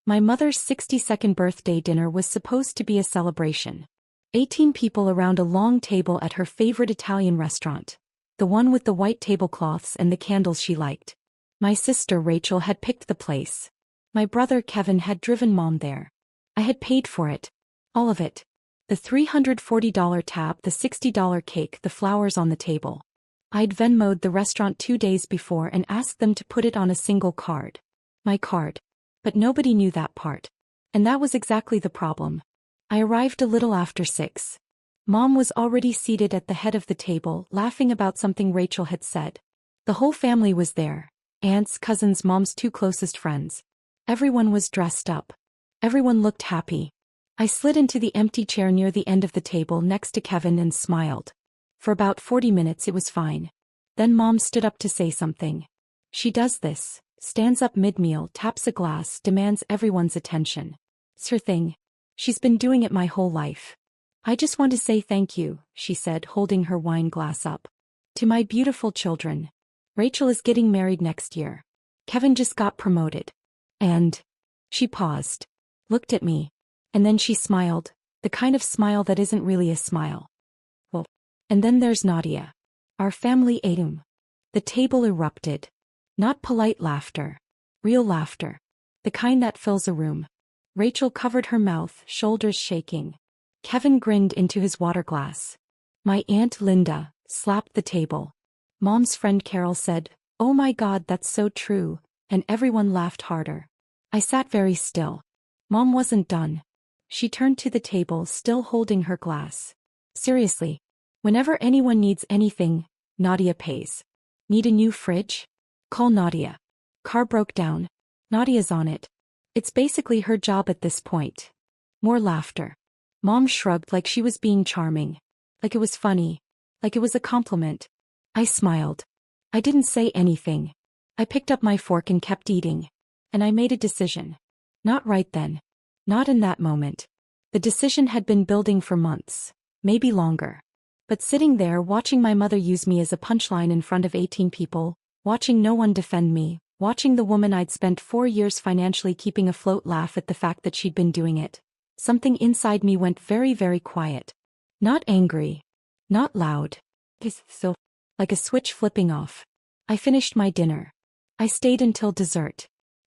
My mother's 62nd birthday dinner was supposed to be a celebration. 18 people around a long table at her favorite Italian restaurant. The one with the white tablecloths and the candles she liked. My sister Rachel had picked the place. My brother Kevin had driven Mom there. I had paid for it. All of it. The $340 tab, the $60 cake, the flowers on the table. I'd Venmo'd the restaurant 2 days before and asked them to put it on a single card. My card. But nobody knew that part. And that was exactly the problem. I arrived a little after 6. Mom was already seated at the head of the table, laughing about something Rachel had said. The whole family was there. Aunts, cousins, Mom's 2 closest friends. Everyone was dressed up. Everyone looked happy. I slid into the empty chair near the end of the table next to Kevin and smiled. For about 40 minutes it was fine. Then Mom stood up to say something. She does this. Stands up mid-meal, taps a glass, demands everyone's attention. It's her thing. She's been doing it my whole life. I just want to say thank you, she said, holding her wine glass up. To my beautiful children. Rachel is getting married next year. Kevin just got promoted. And... She paused. Looked at me. And then she smiled, the kind of smile that isn't really a smile. Well, and then there's Nadia. Our family ATM. The table erupted. Not polite laughter. Real laughter. The kind that fills a room. Rachel covered her mouth, shoulders shaking. Kevin grinned into his water glass. My Aunt Linda slapped the table. Mom's friend Carol said, "Oh my God, that's so true," and everyone laughed harder. I sat very still. Mom wasn't done. She turned to the table, still holding her glass. Seriously. Whenever anyone needs anything, Nadia pays. Need a new fridge? Call Nadia. Car broke down. Nadia's on it. It's basically her job at this point. More laughter. Mom shrugged like she was being charming. Like it was funny. Like it was a compliment. I smiled. I didn't say anything. I picked up my fork and kept eating. And I made a decision. Not right then. Not in that moment. The decision had been building for months. Maybe longer. But sitting there watching my mother use me as a punchline in front of 18 people, watching no one defend me, watching the woman I'd spent 4 years financially keeping afloat laugh at the fact that she'd been doing it. Something inside me went very, very quiet. Not angry. Not loud. So, like a switch flipping off. I finished my dinner. I stayed until dessert.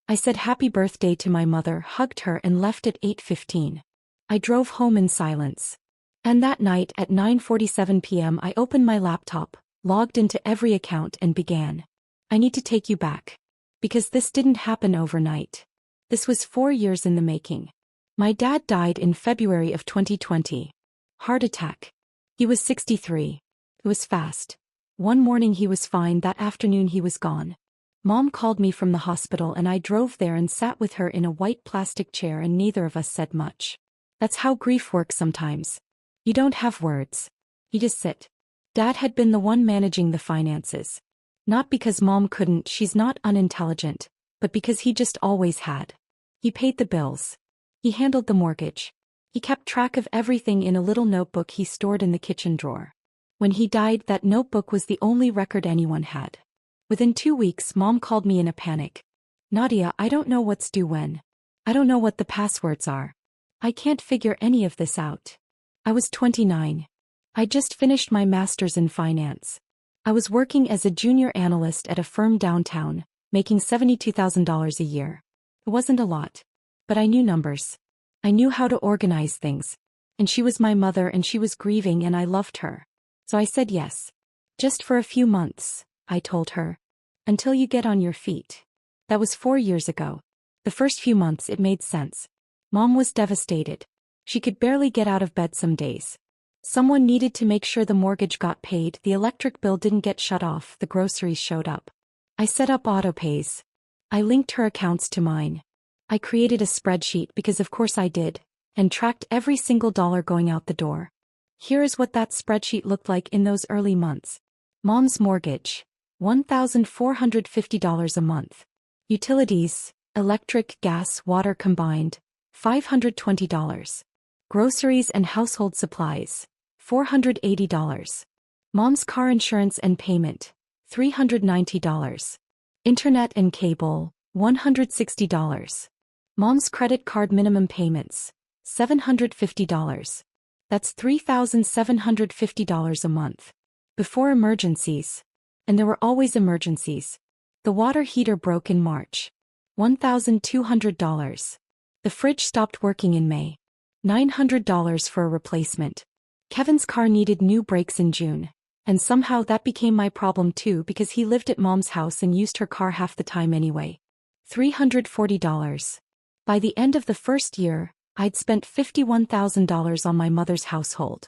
I said happy birthday to my mother, hugged her and left at 8:15. I drove home in silence. And that night at 9:47 p.m. I opened my laptop, logged into every account and began. I need to take you back. Because this didn't happen overnight. This was 4 years in the making. My dad died in February of 2020. Heart attack. He was 63. It was fast. One morning he was fine, that afternoon he was gone. Mom called me from the hospital and I drove there and sat with her in a white plastic chair and neither of us said much. That's how grief works sometimes. You don't have words. You just sit. Dad had been the one managing the finances. Not because Mom couldn't, she's not unintelligent, but because he just always had. He paid the bills. He handled the mortgage. He kept track of everything in a little notebook he stored in the kitchen drawer. When he died, that notebook was the only record anyone had. Within 2 weeks, Mom called me in a panic. Nadia, I don't know what's due when. I don't know what the passwords are. I can't figure any of this out. I was 29. I just finished my master's in finance. I was working as a junior analyst at a firm downtown, making $72,000 a year. It wasn't a lot. But I knew numbers. I knew how to organize things. And she was my mother and she was grieving and I loved her. So I said yes. Just for a few months, I told her. Until you get on your feet. That was 4 years ago. The first few months it made sense. Mom was devastated. She could barely get out of bed some days. Someone needed to make sure the mortgage got paid, the electric bill didn't get shut off, the groceries showed up. I set up autopays. I linked her accounts to mine. I created a spreadsheet because of course I did, and tracked every single dollar going out the door. Here is what that spreadsheet looked like in those early months. Mom's mortgage, $1,450 a month. Utilities, electric, gas, water combined, $520. Groceries and household supplies, $480. Mom's car insurance and payment, $390. Internet and cable, $160. Mom's credit card minimum payments, $750. That's $3,750 a month. Before emergencies. And there were always emergencies. The water heater broke in March. $1,200. The fridge stopped working in May. $900 for a replacement. Kevin's car needed new brakes in June. And somehow that became my problem too because he lived at Mom's house and used her car half the time anyway. $340. By the end of the first year, I'd spent $51,000 on my mother's household.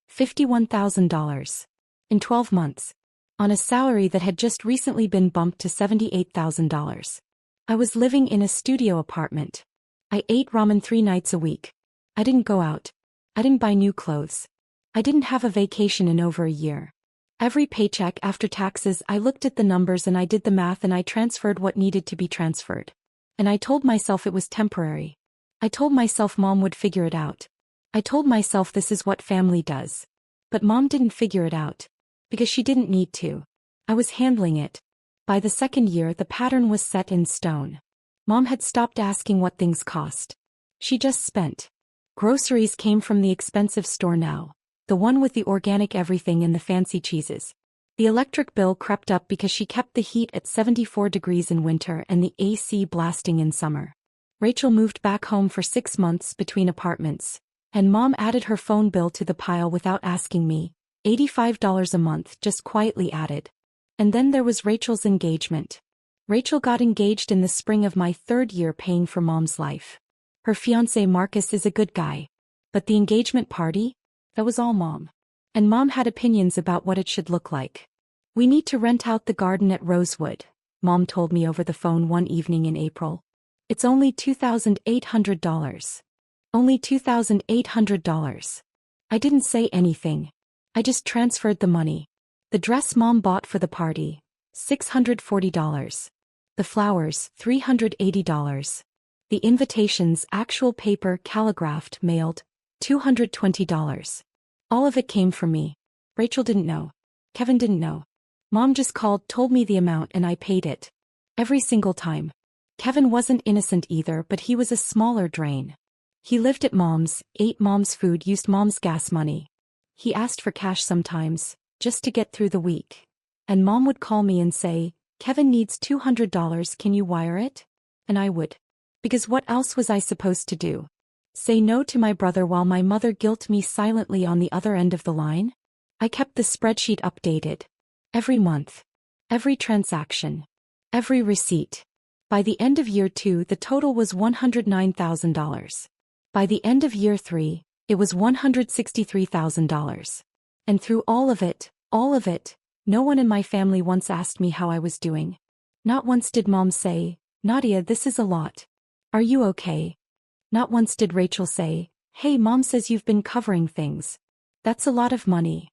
$51,000. In 12 months. On a salary that had just recently been bumped to $78,000. I was living in a studio apartment. I ate ramen 3 nights a week. I didn't go out. I didn't buy new clothes. I didn't have a vacation in over a year. Every paycheck after taxes I looked at the numbers and I did the math and I transferred what needed to be transferred. And I told myself it was temporary. I told myself Mom would figure it out. I told myself this is what family does. But Mom didn't figure it out. Because she didn't need to. I was handling it. By the second year the pattern was set in stone. Mom had stopped asking what things cost. She just spent. Groceries came from the expensive store now. The one with the organic everything and the fancy cheeses. The electric bill crept up because she kept the heat at 74 degrees in winter and the AC blasting in summer. Rachel moved back home for 6 months between apartments, and Mom added her phone bill to the pile without asking me, $85 a month just quietly added. And then there was Rachel's engagement. Rachel got engaged in the spring of my 3rd year paying for Mom's life. Her fiancé Marcus is a good guy. But the engagement party? That was all Mom. And Mom had opinions about what it should look like. We need to rent out the garden at Rosewood, Mom told me over the phone one evening in April. It's only $2,800. Only $2,800. I didn't say anything. I just transferred the money. The dress Mom bought for the party, $640. The flowers, $380. The invitations, actual paper, calligraphed, mailed, $220. All of it came from me. Rachel didn't know. Kevin didn't know. Mom just called, told me the amount and I paid it. Every single time. Kevin wasn't innocent either, but he was a smaller drain. He lived at Mom's, ate Mom's food, used Mom's gas money. He asked for cash sometimes, just to get through the week. And Mom would call me and say, Kevin needs $200, can you wire it? And I would. Because what else was I supposed to do? Say no to my brother while my mother guilt me silently on the other end of the line? I kept the spreadsheet updated. Every month. Every transaction. Every receipt. By the end of year 2 the total was $109,000. By the end of year 3, it was $163,000. And through all of it, no one in my family once asked me how I was doing. Not once did Mom say, Nadia, this is a lot. Are you okay? Not once did Rachel say, hey, Mom says you've been covering things. That's a lot of money.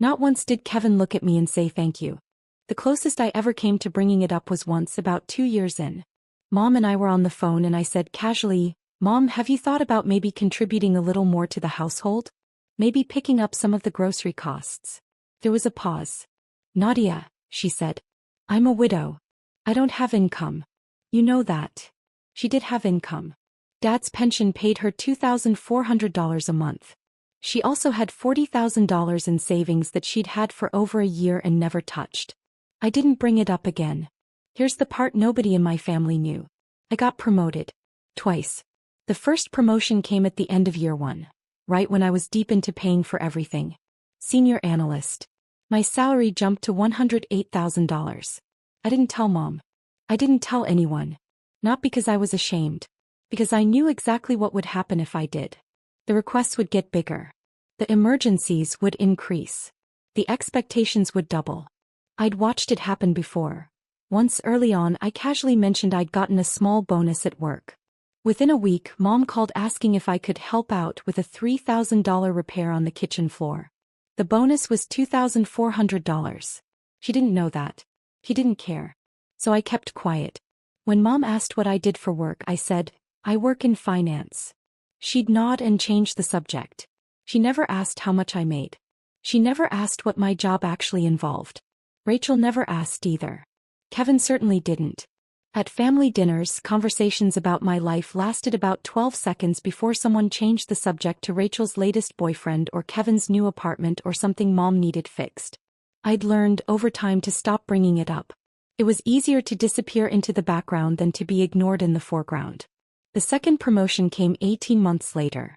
Not once did Kevin look at me and say thank you. The closest I ever came to bringing it up was once about 2 years in. Mom and I were on the phone and I said casually, Mom, have you thought about maybe contributing a little more to the household? Maybe picking up some of the grocery costs. There was a pause. Nadia, she said. I'm a widow. I don't have income. You know that. She did have income. Dad's pension paid her $2,400 a month. She also had $40,000 in savings that she'd had for over a year and never touched. I didn't bring it up again. Here's the part nobody in my family knew. I got promoted. Twice. The first promotion came at the end of year 1. Right when I was deep into paying for everything. Senior analyst. My salary jumped to $108,000. I didn't tell Mom. I didn't tell anyone. Not because I was ashamed. Because I knew exactly what would happen if I did. The requests would get bigger. The emergencies would increase. The expectations would double. I'd watched it happen before. Once early on I casually mentioned I'd gotten a small bonus at work. Within a week, Mom called asking if I could help out with a $3,000 repair on the kitchen floor. The bonus was $2,400. She didn't know that. She didn't care. So I kept quiet. When Mom asked what I did for work, I said, I work in finance. She'd nod and change the subject. She never asked how much I made. She never asked what my job actually involved. Rachel never asked either. Kevin certainly didn't. At family dinners, conversations about my life lasted about 12 seconds before someone changed the subject to Rachel's latest boyfriend or Kevin's new apartment or something mom needed fixed. I'd learned over time to stop bringing it up. It was easier to disappear into the background than to be ignored in the foreground. The second promotion came 18 months later.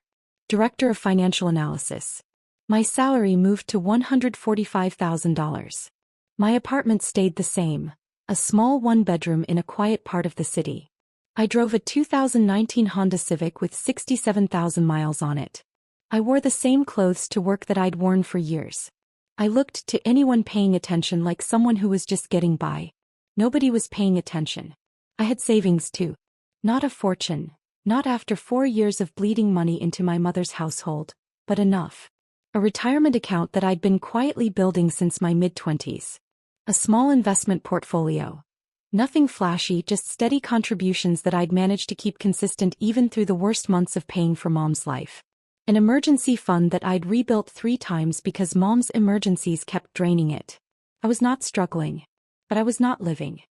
Director of Financial Analysis. My salary moved to $145,000. My apartment stayed the same, a small one-bedroom in a quiet part of the city. I drove a 2019 Honda Civic with 67,000 miles on it. I wore the same clothes to work that I'd worn for years. I looked to anyone paying attention like someone who was just getting by. Nobody was paying attention. I had savings too. Not a fortune, not after 4 years of bleeding money into my mother's household, but enough. A retirement account that I'd been quietly building since my mid-20s. A small investment portfolio. Nothing flashy, just steady contributions that I'd managed to keep consistent even through the worst months of paying for Mom's life. An emergency fund that I'd rebuilt 3 times because Mom's emergencies kept draining it. I was not struggling. But I was not living.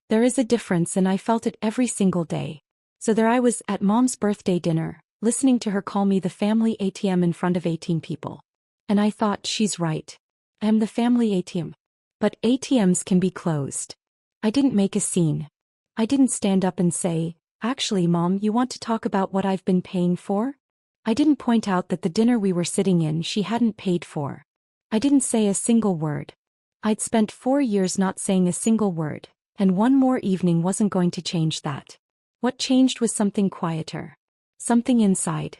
There is a difference, and I felt it every single day. So there I was at Mom's birthday dinner, listening to her call me the family ATM in front of 18 people. And I thought, she's right. I am the family ATM. But ATMs can be closed. I didn't make a scene. I didn't stand up and say, actually Mom, you want to talk about what I've been paying for? I didn't point out that the dinner we were sitting in she hadn't paid for. I didn't say a single word. I'd spent 4 years not saying a single word, and one more evening wasn't going to change that. What changed was something quieter. Something inside.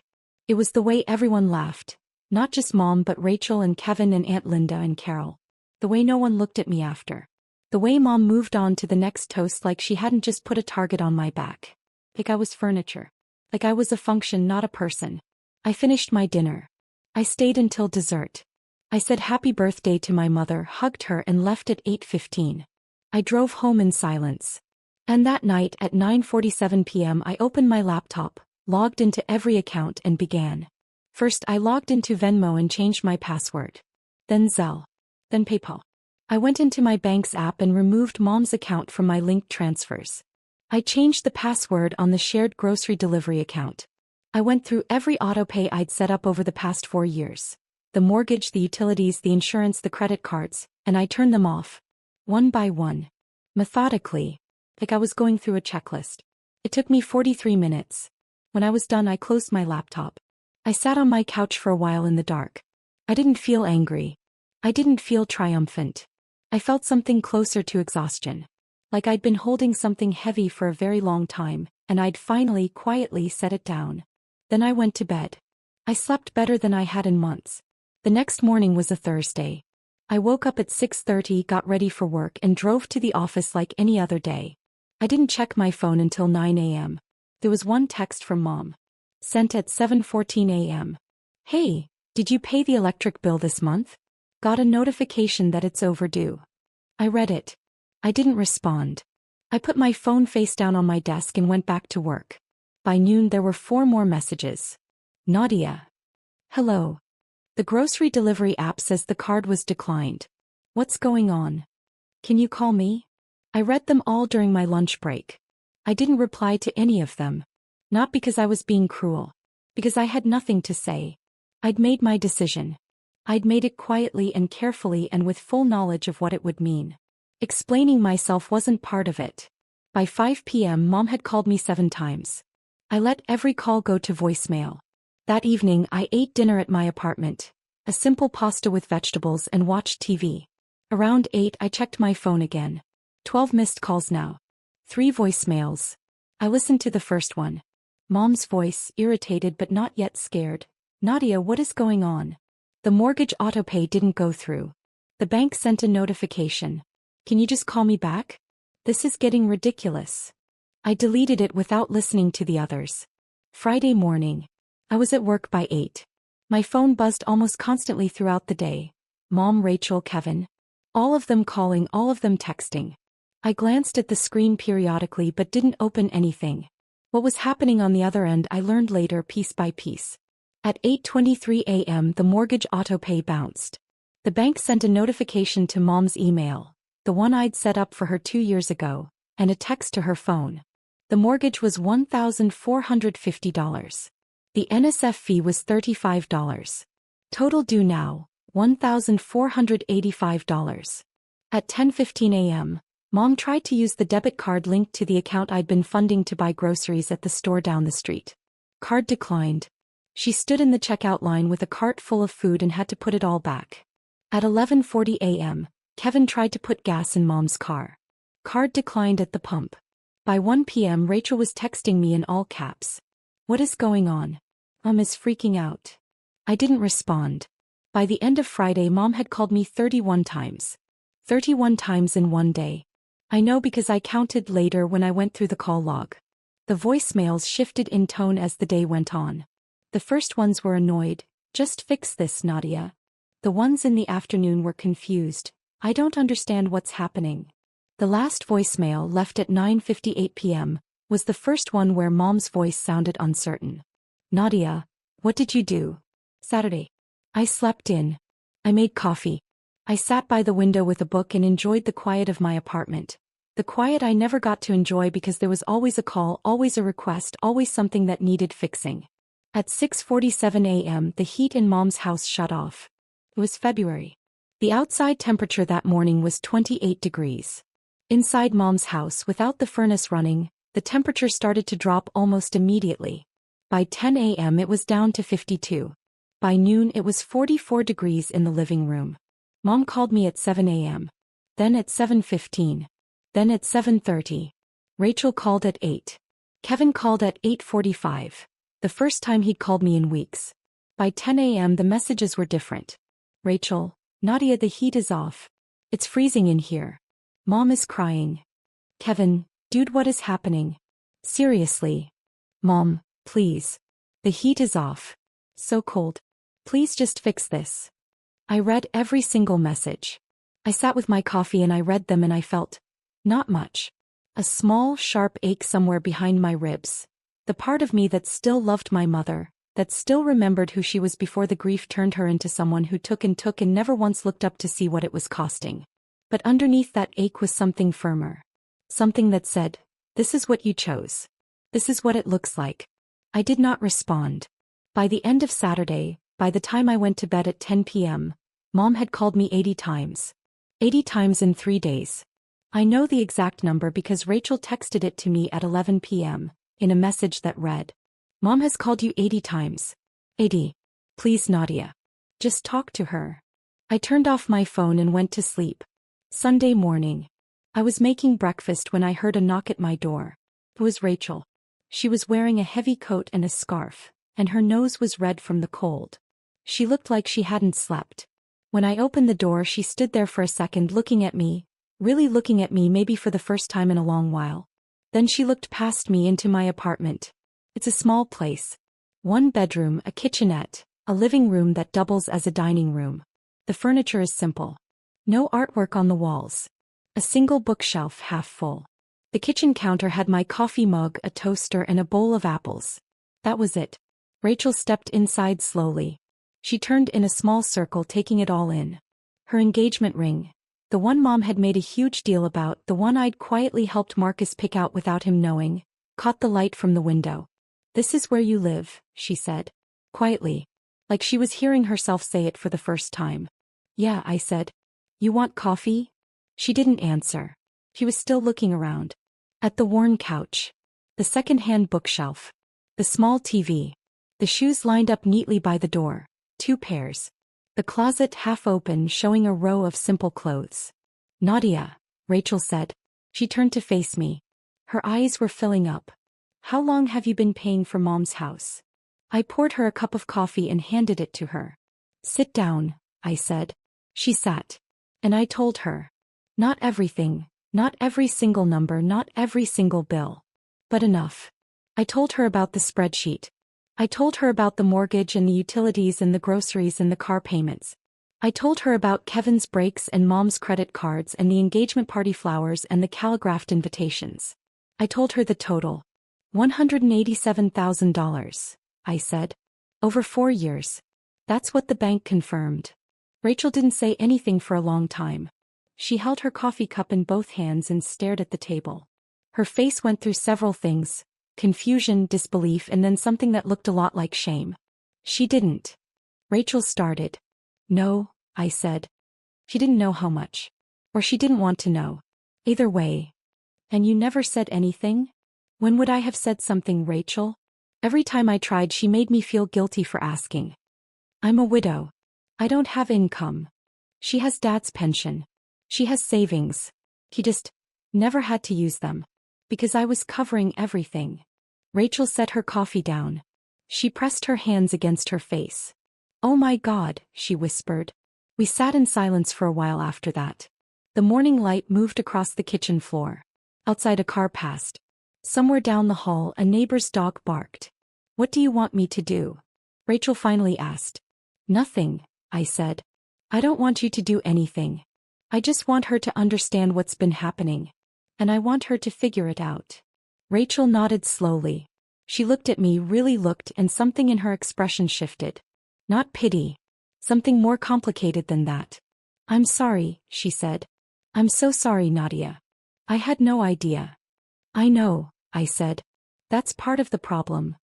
It was the way everyone laughed. Not just Mom but Rachel and Kevin and Aunt Linda and Carol. The way no one looked at me after. The way Mom moved on to the next toast like she hadn't just put a target on my back. Like I was furniture. Like I was a function, not a person. I finished my dinner. I stayed until dessert. I said happy birthday to my mother, hugged her and left at 8:15. I drove home in silence. And that night at 9:47 p.m. I opened my laptop, logged into every account and began. First I logged into Venmo and changed my password. Then Zelle. Then PayPal. I went into my bank's app and removed Mom's account from my linked transfers. I changed the password on the shared grocery delivery account. I went through every autopay I'd set up over the past 4 years. The mortgage, the utilities, the insurance, the credit cards, and I turned them off. One by one. Methodically. Like I was going through a checklist. It took me 43 minutes. When I was done I closed my laptop. I sat on my couch for a while in the dark. I didn't feel angry. I didn't feel triumphant. I felt something closer to exhaustion. Like I'd been holding something heavy for a very long time, and I'd finally, quietly set it down. Then I went to bed. I slept better than I had in months. The next morning was a Thursday. I woke up at 6:30, got ready for work and drove to the office like any other day. I didn't check my phone until 9 a.m. There was one text from Mom. Sent at 7:14 a.m. Hey, did you pay the electric bill this month? Got a notification that it's overdue. I read it. I didn't respond. I put my phone face down on my desk and went back to work. By noon there were 4 more messages. Nadia. Hello. The grocery delivery app says the card was declined. What's going on? Can you call me? I read them all during my lunch break. I didn't reply to any of them. Not because I was being cruel. Because I had nothing to say. I'd made my decision. I'd made it quietly and carefully and with full knowledge of what it would mean. Explaining myself wasn't part of it. By 5 p.m. Mom had called me 7 times. I let every call go to voicemail. That evening I ate dinner at my apartment. A simple pasta with vegetables and watched TV. Around 8 I checked my phone again. 12 missed calls now. 3 voicemails. I listened to the first one. Mom's voice, irritated but not yet scared. Nadia, what is going on? The mortgage autopay didn't go through. The bank sent a notification. Can you just call me back? This is getting ridiculous. I deleted it without listening to the others. Friday morning. I was at work by 8. My phone buzzed almost constantly throughout the day. Mom, Rachel, Kevin. All of them calling, all of them texting. I glanced at the screen periodically but didn't open anything. What was happening on the other end I learned later piece by piece. At 8:23 a.m. the mortgage autopay bounced. The bank sent a notification to Mom's email, the one I'd set up for her 2 years ago. and a text to her phone. The mortgage was $1,450. The NSF fee was $35. Total due now, $1,485. At 10:15 a.m., Mom tried to use the debit card linked to the account I'd been funding to buy groceries at the store down the street. Card declined. She stood in the checkout line with a cart full of food and had to put it all back. At 11:40 a.m., Kevin tried to put gas in Mom's car. Card declined at the pump. By 1 p.m. Rachel was texting me in all caps. "What is going on? Mom is freaking out." I didn't respond. By the end of Friday, Mom had called me 31 times. 31 times in one day. I know because I counted later when I went through the call log. The voicemails shifted in tone as the day went on. The first ones were annoyed. "Just fix this, Nadia." The ones in the afternoon were confused. "I don't understand what's happening." The last voicemail, left at 9:58 p.m., was the first one where Mom's voice sounded uncertain. "Nadia, what did you do Saturday?" "I slept in. I made coffee. I sat by the window with a book and enjoyed the quiet of my apartment. The quiet I never got to enjoy because there was always a call, always a request, always something that needed fixing." At 6:47 a.m. the heat in Mom's house shut off. It was February. The outside temperature that morning was 28 degrees. Inside Mom's house, without the furnace running, the temperature started to drop almost immediately. By 10 a.m. it was down to 52. By noon it was 44 degrees in the living room. Mom called me at 7 a.m. Then at 7:15. Then at 7:30. Rachel called at 8. Kevin called at 8:45. The first time he'd called me in weeks. By 10 a.m. the messages were different. "Rachel, Nadia, the heat is off. It's freezing in here. Mom is crying." "Kevin, dude, what is happening? Seriously. Mom, please. The heat is off. So cold. Please just fix this." I read every single message. I sat with my coffee and I read them and I felt not much. A small, sharp ache somewhere behind my ribs. The part of me that still loved my mother, that still remembered who she was before the grief turned her into someone who took and never once looked up to see what it was costing. But underneath that ache was something firmer. Something that said, "This is what you chose. This is what it looks like." I did not respond. By the end of Saturday, by the time I went to bed at 10 p.m., Mom had called me 80 times. 80 times in 3 days. I know the exact number because Rachel texted it to me at 11 p.m., in a message that read, "Mom has called you 80 times. 80. Please, Nadia. Just talk to her." I turned off my phone and went to sleep. Sunday morning. I was making breakfast when I heard a knock at my door. It was Rachel. She was wearing a heavy coat and a scarf, and her nose was red from the cold. She looked like she hadn't slept. When I opened the door, she stood there for a second looking at me, really looking at me, maybe for the first time in a long while. Then she looked past me into my apartment. It's a small place. 1 bedroom, a kitchenette, a living room that doubles as a dining room. The furniture is simple. No artwork on the walls. A single bookshelf half full. The kitchen counter had my coffee mug, a toaster, and a bowl of apples. That was it. Rachel stepped inside slowly. She turned in a small circle, taking it all in. Her engagement ring. The one Mom had made a huge deal about, the one I'd quietly helped Marcus pick out without him knowing, caught the light from the window. "This is where you live," she said. Quietly. Like she was hearing herself say it for the first time. "Yeah," I said. "You want coffee?" She didn't answer. She was still looking around. At the worn couch. The second-hand bookshelf. The small TV. The shoes lined up neatly by the door. 2 pairs. The closet half open, showing a row of simple clothes. "Nadia," Rachel said. She turned to face me. Her eyes were filling up. "How long have you been paying for Mom's house?" I poured her a cup of coffee and handed it to her. "Sit down," I said. She sat. And I told her. Not everything, not every single number, not every single bill. But enough. I told her about the spreadsheet. I told her about the mortgage and the utilities and the groceries and the car payments. I told her about Kevin's breaks and Mom's credit cards and the engagement party flowers and the calligraphed invitations. I told her the total. $187,000, I said. Over 4 years. That's what the bank confirmed. Rachel didn't say anything for a long time. She held her coffee cup in both hands and stared at the table. Her face went through several things: confusion, disbelief, and then something that looked a lot like shame. She didn't. Rachel started. No, I said. She didn't know how much. Or she didn't want to know. Either way. And you never said anything? When would I have said something, Rachel? Every time I tried, she made me feel guilty for asking. I'm a widow. I don't have income. She has Dad's pension. She has savings. He just never had to use them. Because I was covering everything. Rachel set her coffee down. She pressed her hands against her face. Oh my God, she whispered. We sat in silence for a while after that. The morning light moved across the kitchen floor. Outside, a car passed. Somewhere down the hall, a neighbor's dog barked. What do you want me to do? Rachel finally asked. Nothing, I said. I don't want you to do anything. I just want her to understand what's been happening. And I want her to figure it out. Rachel nodded slowly. She looked at me, really looked, and something in her expression shifted. Not pity. Something more complicated than that. I'm sorry, she said. I'm so sorry, Nadia. I had no idea. I know, I said. That's part of the problem.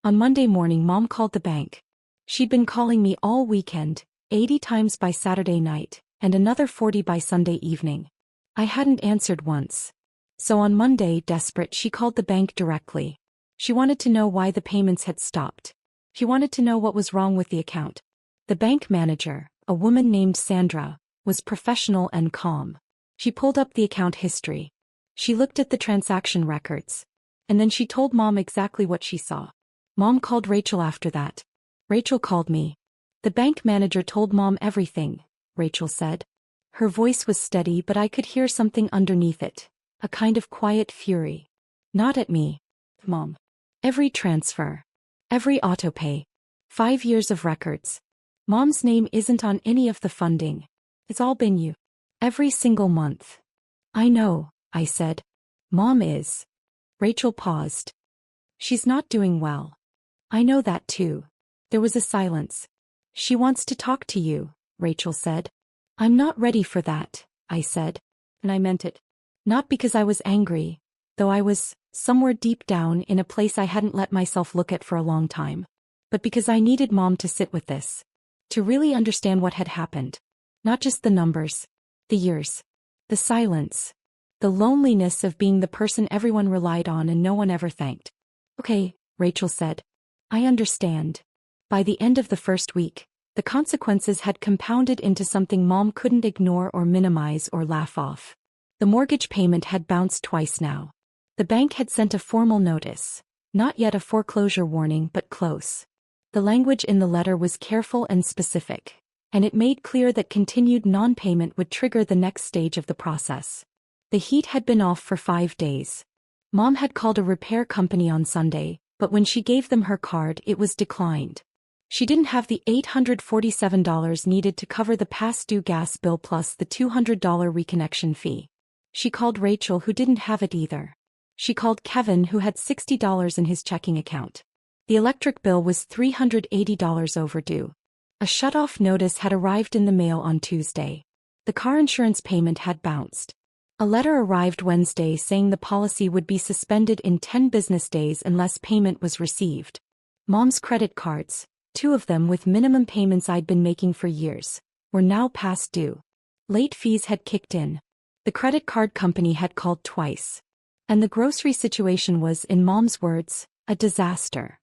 On Monday morning, Mom called the bank. She'd been calling me all weekend, 80 times by Saturday night, and another 40 by Sunday evening. I hadn't answered once. So on Monday, desperate, she called the bank directly. She wanted to know why the payments had stopped. She wanted to know what was wrong with the account. The bank manager, a woman named Sandra, was professional and calm. She pulled up the account history. She looked at the transaction records. And then she told Mom exactly what she saw. Mom called Rachel after that. Rachel called me. The bank manager told Mom everything, Rachel said. Her voice was steady, but I could hear something underneath it. A kind of quiet fury. Not at me. Mom. Every transfer. Every autopay. 5 years of records. Mom's name isn't on any of the funding. It's all been you. Every single month. I know, I said. Mom is. Rachel paused. She's not doing well. I know that too. There was a silence. She wants to talk to you, Rachel said. I'm not ready for that, I said. And I meant it. Not because I was angry, though I was, somewhere deep down, in a place I hadn't let myself look at for a long time. But because I needed Mom to sit with this. To really understand what had happened. Not just the numbers. The years. The silence. The loneliness of being the person everyone relied on and no one ever thanked. Okay, Rachel said. I understand. By the end of the first week, the consequences had compounded into something Mom couldn't ignore or minimize or laugh off. The mortgage payment had bounced twice now. The bank had sent a formal notice. Not yet a foreclosure warning, but close. The language in the letter was careful and specific, and it made clear that continued non-payment would trigger the next stage of the process. The heat had been off for 5 days. Mom had called a repair company on Sunday, but when she gave them her card, it was declined. She didn't have the $847 needed to cover the past due gas bill plus the $200 reconnection fee. She called Rachel, who didn't have it either. She called Kevin, who had $60 in his checking account. The electric bill was $380 overdue. A shut-off notice had arrived in the mail on Tuesday. The car insurance payment had bounced. A letter arrived Wednesday saying the policy would be suspended in 10 business days unless payment was received. Mom's credit cards, 2 of them with minimum payments I'd been making for years, were now past due. Late fees had kicked in. The credit card company had called twice. And the grocery situation was, in Mom's words, a disaster.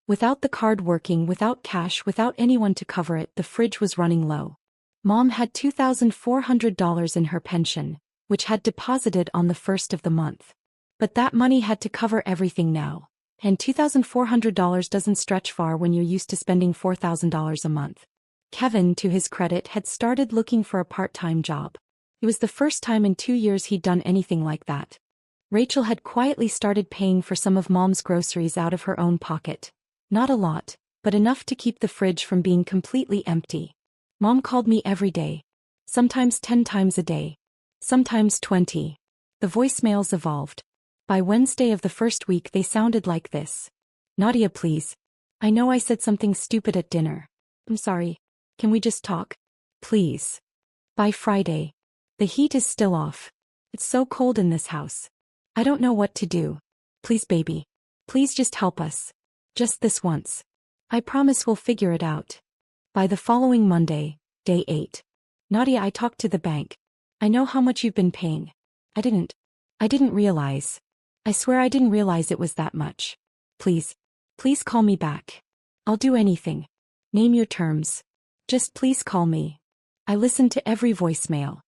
Without the card working, without cash, without anyone to cover it, the fridge was running low. Mom had $2,400 in her pension, which had deposited on the first of the month. But that money had to cover everything now. And $2,400 doesn't stretch far when you're used to spending $4,000 a month. Kevin, to his credit, had started looking for a part-time job. It was the first time in 2 years he'd done anything like that. Rachel had quietly started paying for some of Mom's groceries out of her own pocket. Not a lot, but enough to keep the fridge from being completely empty. Mom called me every day. Sometimes 10 times a day. Sometimes 20. The voicemails evolved. By Wednesday of the first week they sounded like this. Nadia, please. I know I said something stupid at dinner. I'm sorry. Can we just talk? Please. By Friday. The heat is still off. It's so cold in this house. I don't know what to do. Please, baby. Please just help us. Just this once. I promise we'll figure it out. By the following Monday, day 8. Nadia, I talked to the bank. I know how much you've been paying. I didn't realize. I swear I didn't realize it was that much. Please call me back. I'll do anything. Name your terms. Just please call me. I listened to every voicemail.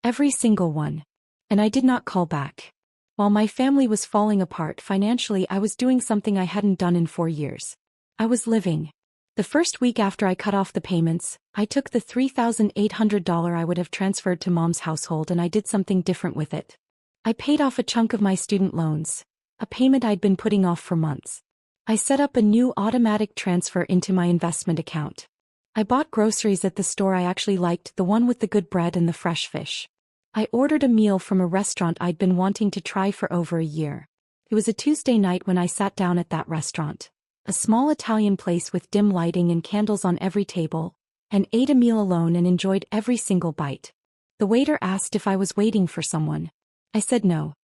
Every single one. And I did not call back. While my family was falling apart financially, I was doing something I hadn't done in 4 years. I was living. The first week after I cut off the payments, I took the $3,800 I would have transferred to Mom's household and I did something different with it. I paid off a chunk of my student loans, a payment I'd been putting off for months. I set up a new automatic transfer into my investment account. I bought groceries at the store I actually liked, the one with the good bread and the fresh fish. I ordered a meal from a restaurant I'd been wanting to try for over a year. It was a Tuesday night when I sat down at that restaurant, a small Italian place with dim lighting and candles on every table, and ate a meal alone and enjoyed every single bite. The waiter asked if I was waiting for someone. I said no.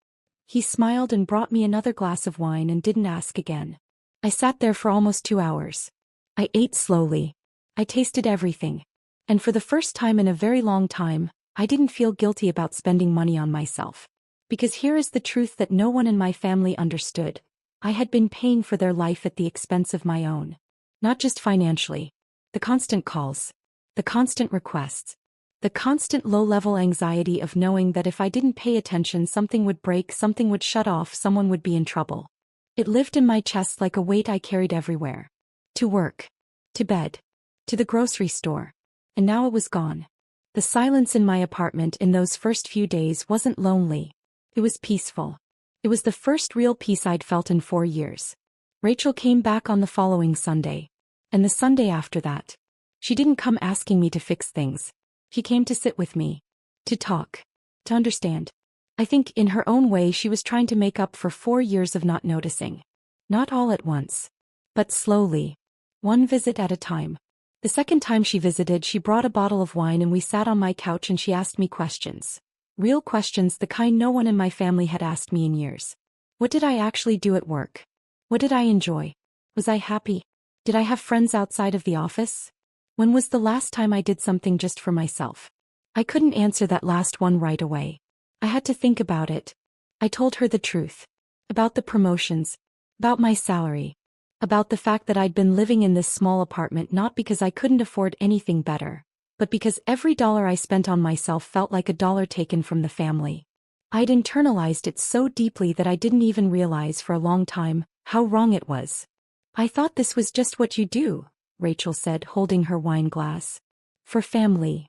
He smiled and brought me another glass of wine and didn't ask again. I sat there for almost 2 hours. I ate slowly. I tasted everything. And for the first time in a very long time, I didn't feel guilty about spending money on myself. Because here is the truth that no one in my family understood. I had been paying for their life at the expense of my own. Not just financially. The constant calls. The constant requests. The constant low-level anxiety of knowing that if I didn't pay attention, something would break, something would shut off, someone would be in trouble. It lived in my chest like a weight I carried everywhere. To work. To bed. To the grocery store. And now it was gone. The silence in my apartment in those first few days wasn't lonely. It was peaceful. It was the first real peace I'd felt in 4 years. Rachel came back on the following Sunday. And the Sunday after that. She didn't come asking me to fix things. She came to sit with me. To talk. To understand. I think in her own way she was trying to make up for 4 years of not noticing. Not all at once. But slowly. One visit at a time. The second time she visited, she brought a bottle of wine and we sat on my couch and she asked me questions. Real questions, the kind no one in my family had asked me in years. What did I actually do at work? What did I enjoy? Was I happy? Did I have friends outside of the office? When was the last time I did something just for myself? I couldn't answer that last one right away. I had to think about it. I told her the truth. About the promotions. About my salary. About the fact that I'd been living in this small apartment not because I couldn't afford anything better, but because every dollar I spent on myself felt like a dollar taken from the family. I'd internalized it so deeply that I didn't even realize for a long time how wrong it was. I thought this was just what you do, Rachel said, holding her wine glass. For family.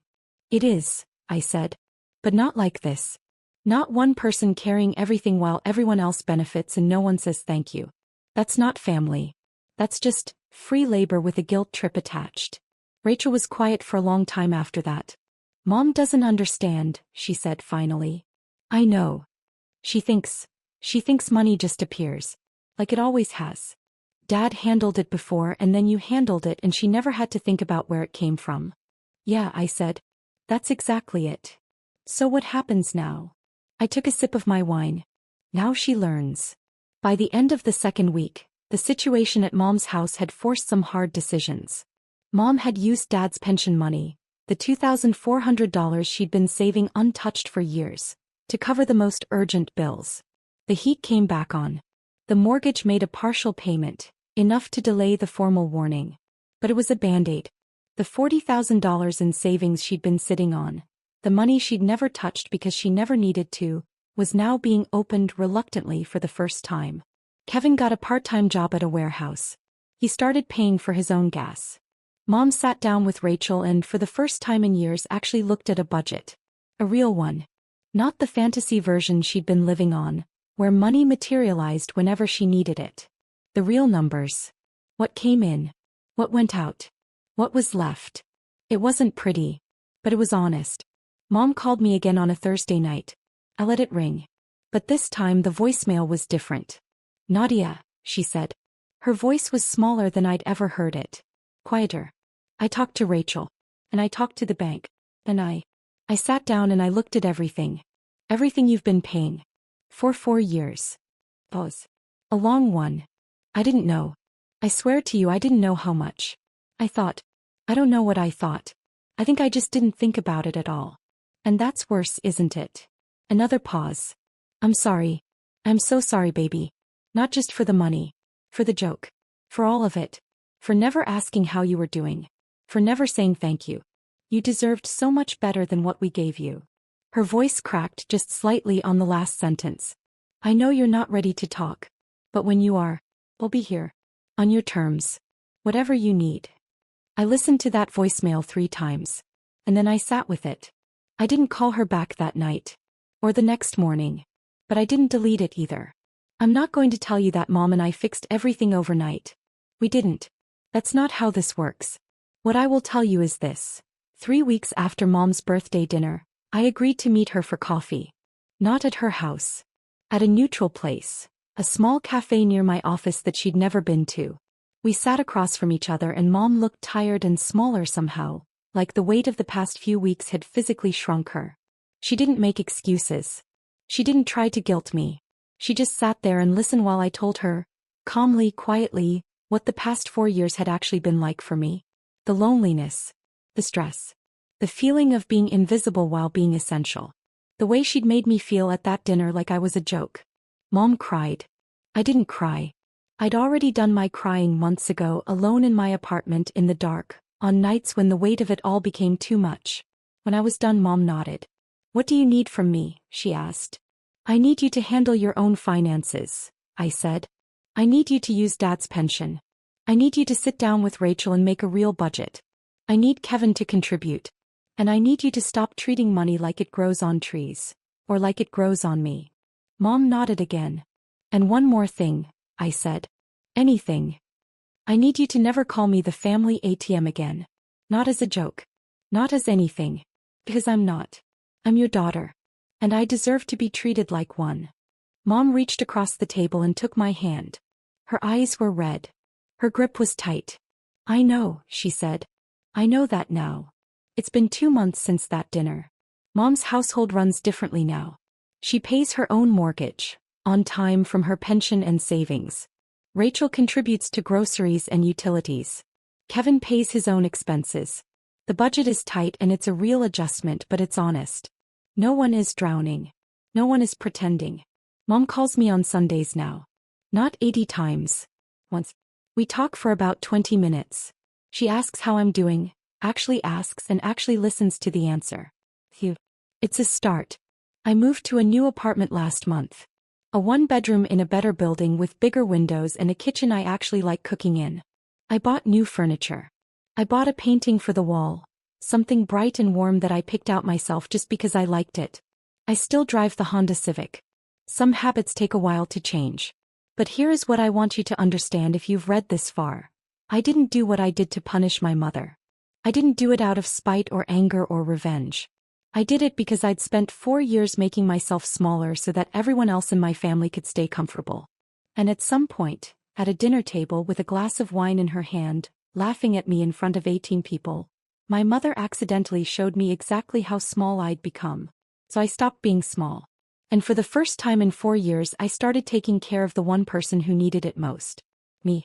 It is, I said. But not like this. Not one person carrying everything while everyone else benefits and no one says thank you. That's not family. That's just free labor with a guilt trip attached. Rachel was quiet for a long time after that. Mom doesn't understand, she said finally. I know. She thinks money just appears. Like it always has. Dad handled it before and then you handled it and she never had to think about where it came from. Yeah, I said. That's exactly it. So what happens now? I took a sip of my wine. Now she learns. By the end of the second week, the situation at Mom's house had forced some hard decisions. Mom had used Dad's pension money, the $2,400 she'd been saving untouched for years, to cover the most urgent bills. The heat came back on. The mortgage made a partial payment, enough to delay the formal warning. But it was a band-aid. The $40,000 in savings she'd been sitting on, the money she'd never touched because she never needed to, was now being opened reluctantly for the first time. Kevin got a part-time job at a warehouse. He started paying for his own gas. Mom sat down with Rachel and, for the first time in years, actually looked at a budget. A real one. Not the fantasy version she'd been living on, where money materialized whenever she needed it. The real numbers. What came in. What went out. What was left. It wasn't pretty. But it was honest. Mom called me again on a Thursday night. I let it ring. But this time the voicemail was different. Nadia, she said. Her voice was smaller than I'd ever heard it. Quieter. I talked to Rachel. And I talked to the bank. And I sat down and I looked at everything. Everything you've been paying. For 4 years. Pause. A long one. I didn't know. I swear to you I didn't know how much. I thought. I don't know what I thought. I think I just didn't think about it at all. And that's worse, isn't it? Another pause. I'm sorry. I'm so sorry, baby. Not just for the money. For the joke. For all of it. For never asking how you were doing. For never saying thank you. You deserved so much better than what we gave you. Her voice cracked just slightly on the last sentence. I know you're not ready to talk. But when you are, we'll be here. On your terms. Whatever you need. I listened to that voicemail 3 times. And then I sat with it. I didn't call her back that night. Or the next morning. But I didn't delete it either. I'm not going to tell you that Mom and I fixed everything overnight. We didn't. That's not how this works. What I will tell you is this. 3 weeks after Mom's birthday dinner, I agreed to meet her for coffee. Not at her house. At a neutral place. A small cafe near my office that she'd never been to. We sat across from each other and Mom looked tired and smaller somehow, like the weight of the past few weeks had physically shrunk her. She didn't make excuses. She didn't try to guilt me. She just sat there and listened while I told her, calmly, quietly, what the past 4 years had actually been like for me. The loneliness. The stress. The feeling of being invisible while being essential. The way she'd made me feel at that dinner like I was a joke. Mom cried. I didn't cry. I'd already done my crying months ago alone in my apartment in the dark, on nights when the weight of it all became too much. When I was done, Mom nodded. What do you need from me? She asked. I need you to handle your own finances, I said. I need you to use Dad's pension. I need you to sit down with Rachel and make a real budget. I need Kevin to contribute. And I need you to stop treating money like it grows on trees. Or like it grows on me. Mom nodded again. And one more thing, I said. Anything. I need you to never call me the family ATM again. Not as a joke. Not as anything. Because I'm not. I'm your daughter. And I deserve to be treated like one. Mom reached across the table and took my hand. Her eyes were red. Her grip was tight. I know, she said. I know that now. It's been 2 months since that dinner. Mom's household runs differently now. She pays her own mortgage, on time from her pension and savings. Rachel contributes to groceries and utilities. Kevin pays his own expenses. The budget is tight and it's a real adjustment, but it's honest. No one is drowning. No one is pretending. Mom calls me on Sundays now. Not 80 times. Once. We talk for about 20 minutes. She asks how I'm doing, actually asks and actually listens to the answer. Phew. It's a start. I moved to a new apartment last month. A 1-bedroom in a better building with bigger windows and a kitchen I actually like cooking in. I bought new furniture. I bought a painting for the wall. Something bright and warm that I picked out myself just because I liked it. I still drive the Honda Civic. Some habits take a while to change. But here is what I want you to understand if you've read this far. I didn't do what I did to punish my mother. I didn't do it out of spite or anger or revenge. I did it because I'd spent 4 years making myself smaller so that everyone else in my family could stay comfortable. And at some point, at a dinner table with a glass of wine in her hand, laughing at me in front of 18 people, my mother accidentally showed me exactly how small I'd become. So I stopped being small. And for the first time in 4 years I started taking care of the one person who needed it most. Me.